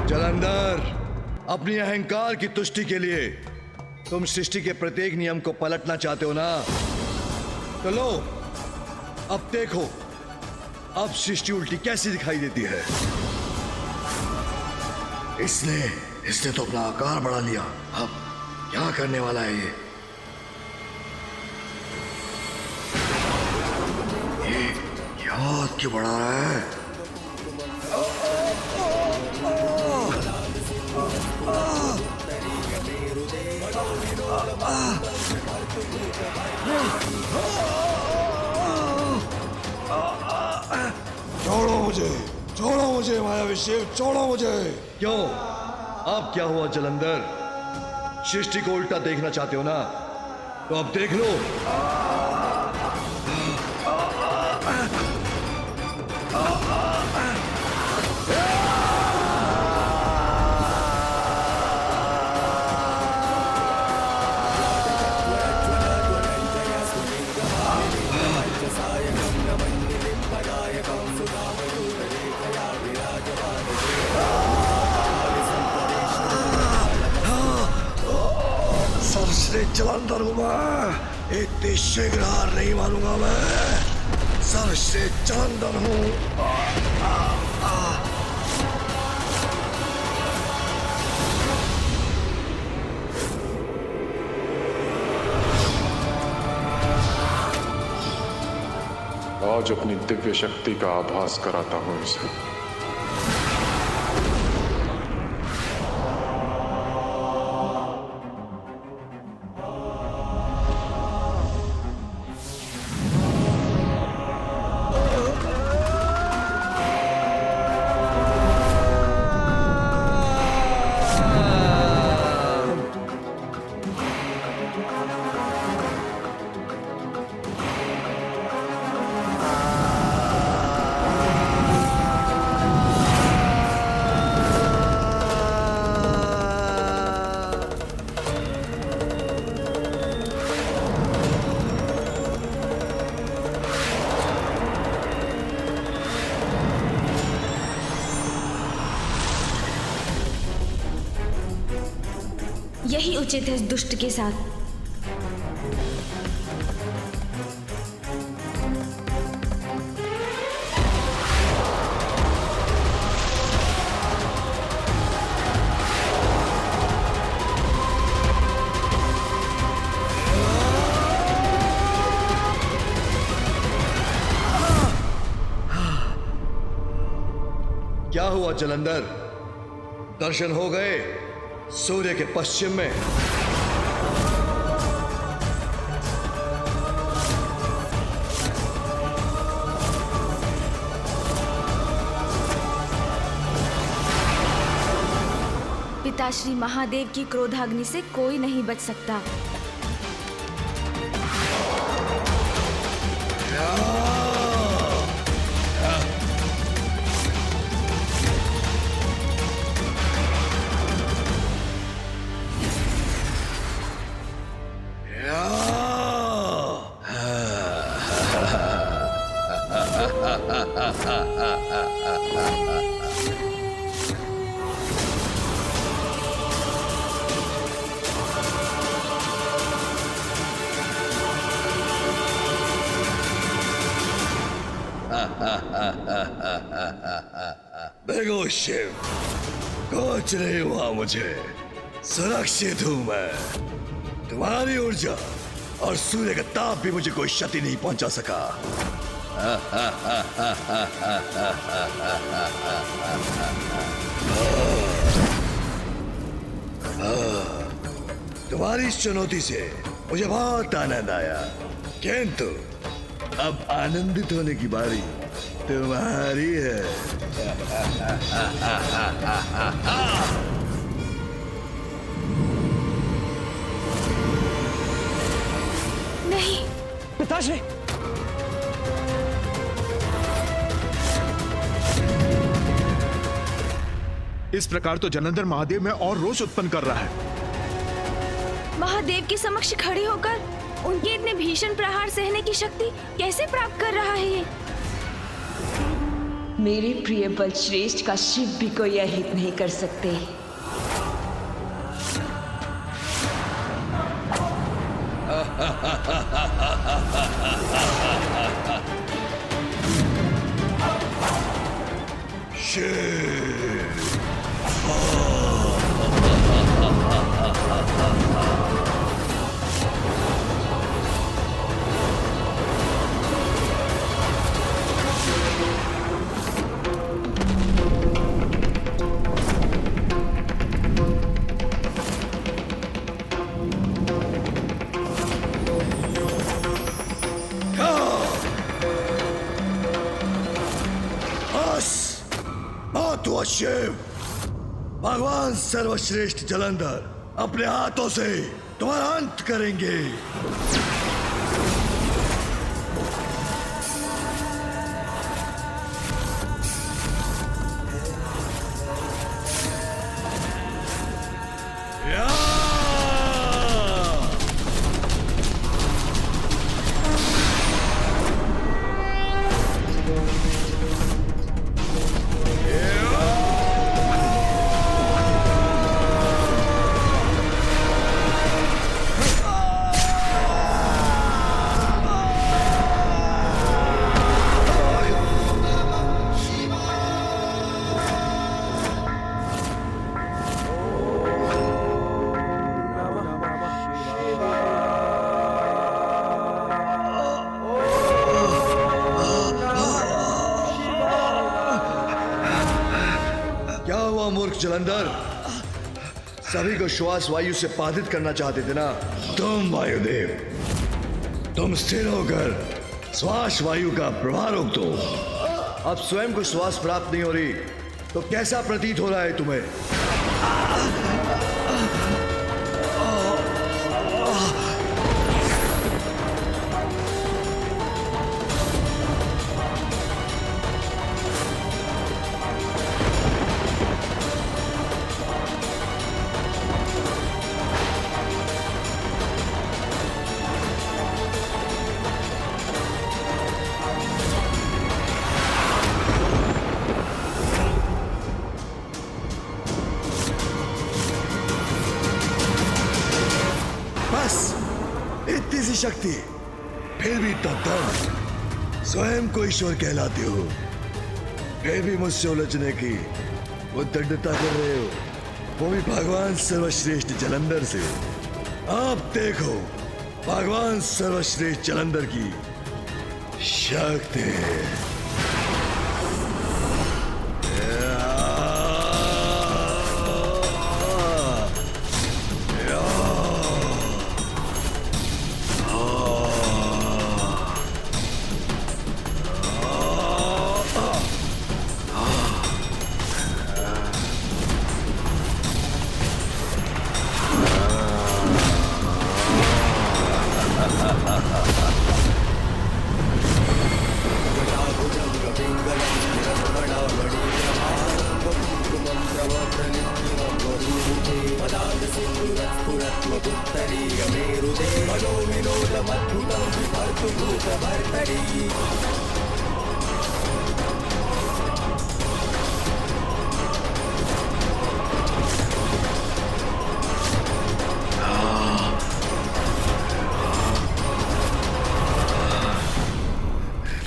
जलंधर, अपनी अहंकार की तुष्टि के लिए तुम सृष्टि के प्रत्येक नियम को पलटना चाहते हो ना? तो लो, अब देखो, अब सृष्टि उल्टी कैसी दिखाई देती है। इसने तो अपना आकार बढ़ा लिया। अब क्या करने वाला है ये हाथ क्यों बढ़ा रहा है? छोड़ो मुझे मायावी शिव, छोड़ो मुझे। क्यों? अब क्या हुआ जलंधर? सृष्टि को उल्टा देखना चाहते हो ना? तो अब देख लो। जलंधर हूं मैं, इतनी शीघ्र हार नहीं मानूंगा मैं। सबसे जलंधर हूं। आज अपनी दिव्य शक्ति का आभास कराता हूं इसे। यही उचित है इस दुष्ट के साथ। क्या हुआ जलंधर? दर्शन हो गए सूर्य के पश्चिम में? पिताश्री महादेव की क्रोधाग्नि से कोई नहीं बच सकता। देखो शिव, कुछ नहीं हुआ मुझे, सुरक्षित हूं मैं। तुम्हारी ऊर्जा और सूर्य का ताप भी मुझे कोई क्षति नहीं पहुंचा सका। तुम्हारी इस चुनौती से मुझे बहुत आनंद आया, किंतु अब आनंदित होने की बारी तुम्हारी है। नहीं पिताश्री, इस प्रकार तो जलंधर महादेव में और रोष उत्पन्न कर रहा है। महादेव के समक्ष खड़े होकर उनके इतने भीषण प्रहार सहने की शक्ति कैसे प्राप्त कर रहा है ये? मेरे प्रिय बलश्रेष्ठ का शिव भी कोई अहित नहीं कर सकते। शिव, भगवान सर्वश्रेष्ठ जलंधर अपने हाथों से तुम्हारा अंत करेंगे। मूर्ख जलंधर, सभी को श्वास वायु से बाधित करना चाहते थे ना तुम वायुदेव। तुम स्थिर होकर श्वास वायु का प्रवाह रोक दो। अब स्वयं को श्वास प्राप्त नहीं हो रही तो कैसा प्रतीत हो रहा है तुम्हें? शक्ति, फिर भी तब स्वयं को ईश्वर कहलाते हो, फिर भी मुझसे उलझने की उद्दंडता कर रहे हो, वो भी भगवान सर्वश्रेष्ठ जलंधर से। आप देखो भगवान सर्वश्रेष्ठ जलंधर की शक्ति।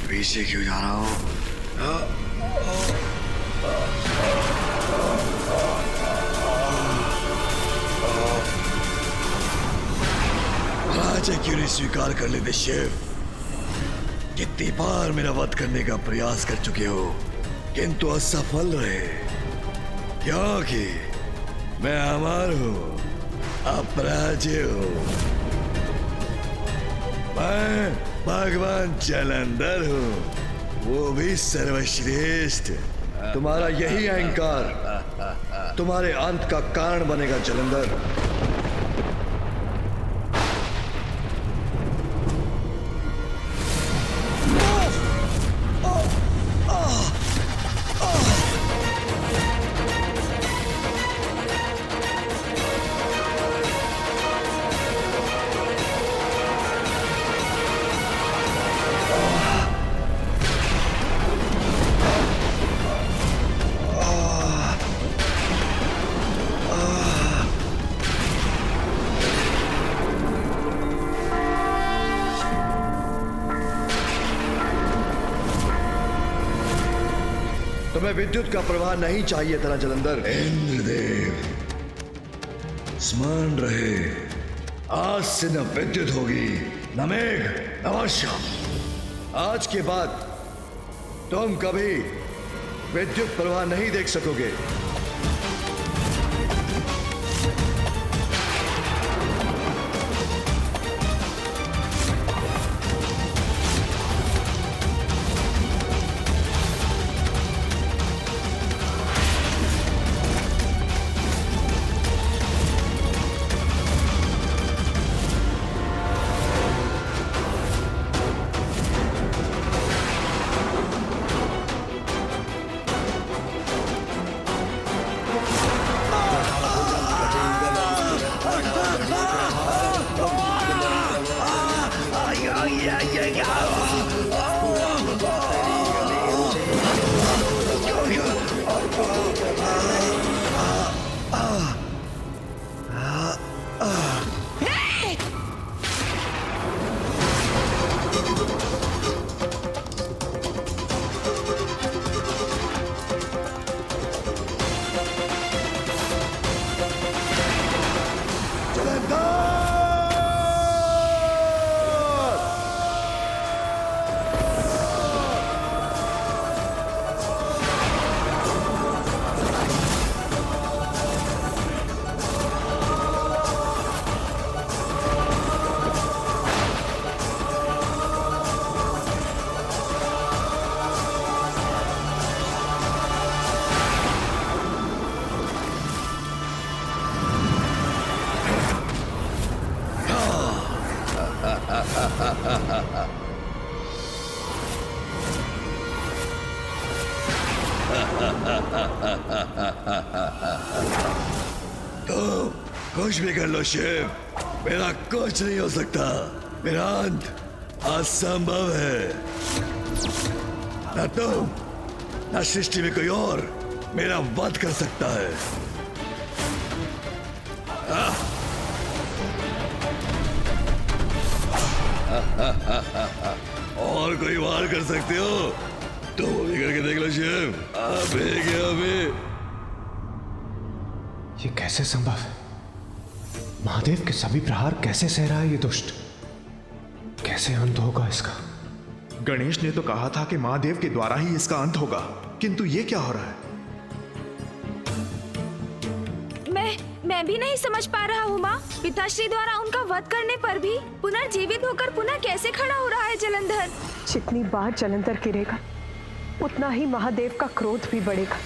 पीछे क्यों जा रहा हूं? पराजय क्यों नहीं स्वीकार कर लेते शिव? कितनी बार मेरा वध करने का प्रयास कर चुके हो किंतु असफल रहे, क्योंकि मैं अमर हूं, अपराजय हूं। मैं भगवान जलंधर हूं, वो भी सर्वश्रेष्ठ। तुम्हारा यही अहंकार तुम्हारे अंत का कारण बनेगा जलंधर। तुम्हें विद्युत का प्रवाह नहीं चाहिए था ना जलंधर? इंद्रदेव, स्मरण रहे, आज से न विद्युत होगी, न मेघ, न वर्षा। आज के बाद तुम कभी विद्युत प्रवाह नहीं देख सकोगे। कुछ भी कर लो शिव, मेरा कुछ नहीं हो सकता। मेरा अंत असंभव है। न तुम न सृष्टि में कोई और मेरा वध कर सकता है। और कोई वार कर सकते हो तो वो भी करके देख लो शिव। अभी ये कैसे संभव है? महादेव के सभी प्रहार कैसे सह रहा है ये दुष्ट? कैसे अंत होगा इसका? गणेश ने तो कहा था कि महादेव के द्वारा ही इसका अंत होगा, किंतु ये क्या हो रहा है? मैं भी नहीं समझ पा रहा हूँ माँ। पिताश्री द्वारा उनका वध करने पर भी पुनर्जीवित होकर पुनः कैसे खड़ा हो रहा है जलंधर? जितनी बार जलंधर गिरेगा उतना ही महादेव का क्रोध भी बढ़ेगा।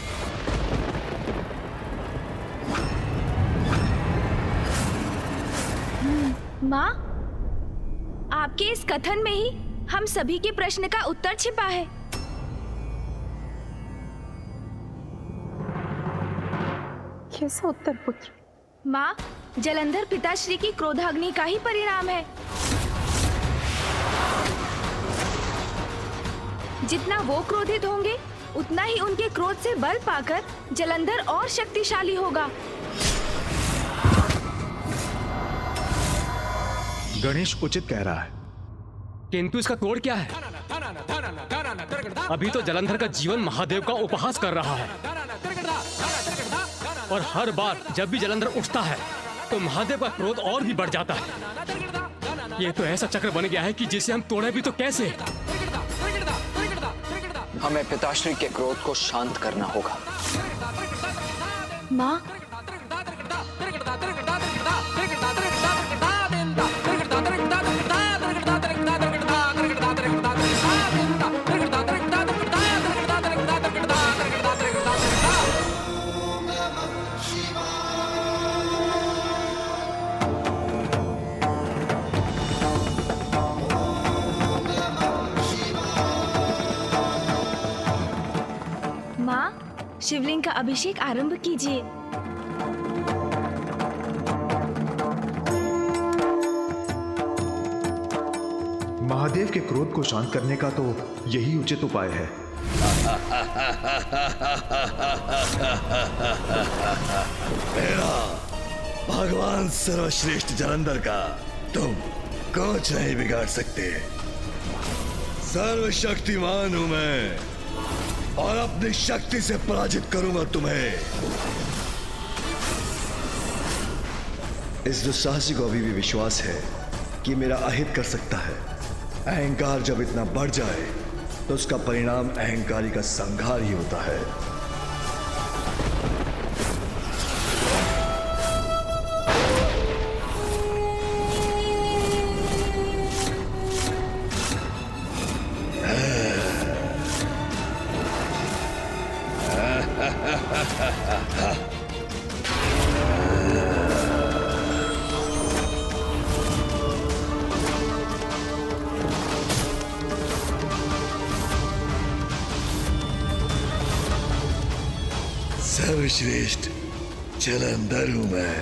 माँ, आपके इस कथन में ही हम सभी के प्रश्न का उत्तर छिपा है। कैसा उत्तर पुत्र? माँ, जलंधर पिताश्री की क्रोधाग्नि का ही परिणाम है। जितना वो क्रोधित होंगे उतना ही उनके क्रोध से बल पाकर जलंधर और शक्तिशाली होगा। गणेश उचित कह रहा है, किंतु इसका तोड़ क्या है? अभी तो जलंधर का जीवन महादेव का उपहास कर रहा है, और हर बार जब भी जलंधर उठता है तो महादेव का क्रोध और भी बढ़ जाता है। ये तो ऐसा चक्र बन गया है कि जिसे हम तोड़े भी तो कैसे? हमें पिताश्री के क्रोध को शांत करना होगा। माँ, शिवलिंग का अभिषेक आरंभ कीजिए। महादेव के क्रोध को शांत करने का तो यही उचित उपाय है। मेरा भगवान सर्वश्रेष्ठ जलंधर का तुम कुछ नहीं बिगाड़ सकते। सर्वशक्तिमान हूं मैं। और अपनी शक्ति से पराजित करूंगा तुम्हें। इस दुस्साहसी को अभी भी विश्वास है कि मेरा अहित कर सकता है। अहंकार जब इतना बढ़ जाए तो उसका परिणाम अहंकारी का संहार ही होता है। सर्वश्रेष्ठ जलंधर हूं मैं।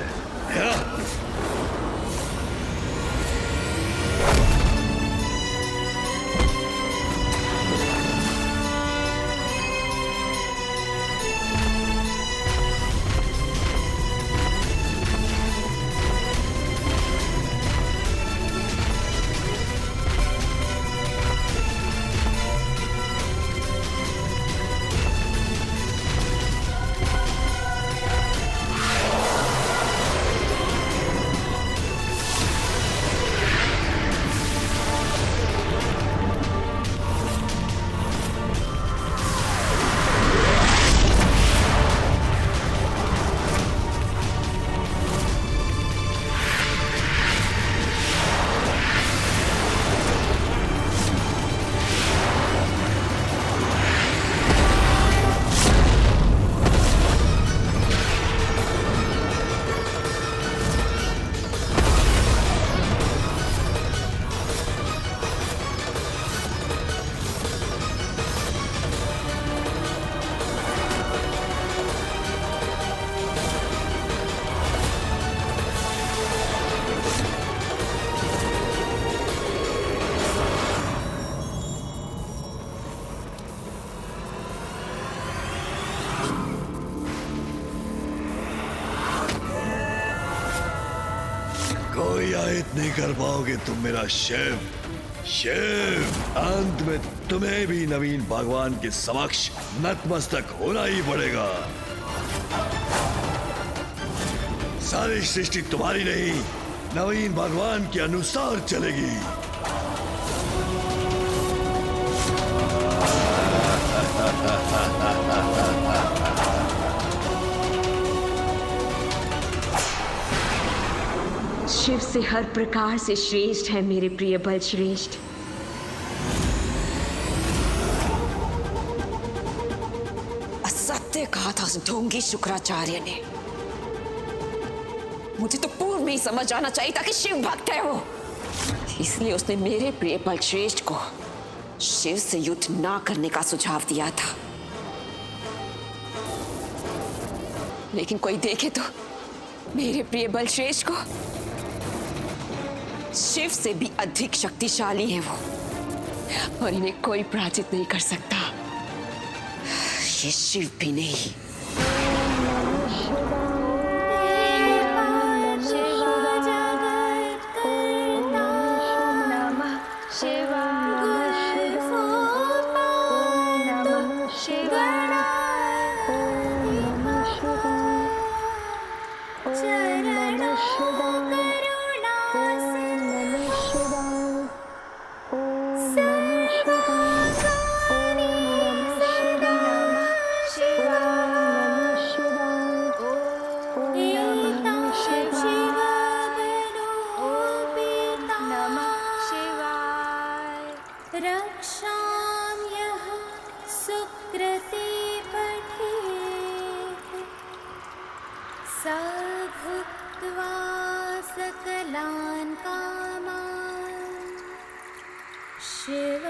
कोई आयत नहीं कर पाओगे तुम मेरा शिव। अंत में तुम्हें भी नवीन भगवान के समक्ष नतमस्तक होना ही पड़ेगा। सारी सृष्टि तुम्हारी नहीं, नवीन भगवान के अनुसार चलेगी। शिव से हर प्रकार से श्रेष्ठ है मेरे प्रिय बल श्रेष्ठ। असत्य कहा था उस ढोंगी शुक्राचार्य ने। मुझे तो पूर्व में ही समझ आना चाहिए था कि शिव भक्त है वो। इसलिए उसने मेरे प्रिय बल श्रेष्ठ को शिव से युद्ध ना करने का सुझाव दिया था। लेकिन कोई देखे तो मेरे प्रिय बल श्रेष्ठ को शिव से भी अधिक शक्तिशाली है वो, और इन्हें कोई पराजित नहीं कर सकता। ये शिव भी नहीं। रक्षाम्यः सुकृते पठेत् स भुक्त्वा सकलान् कामान् शिव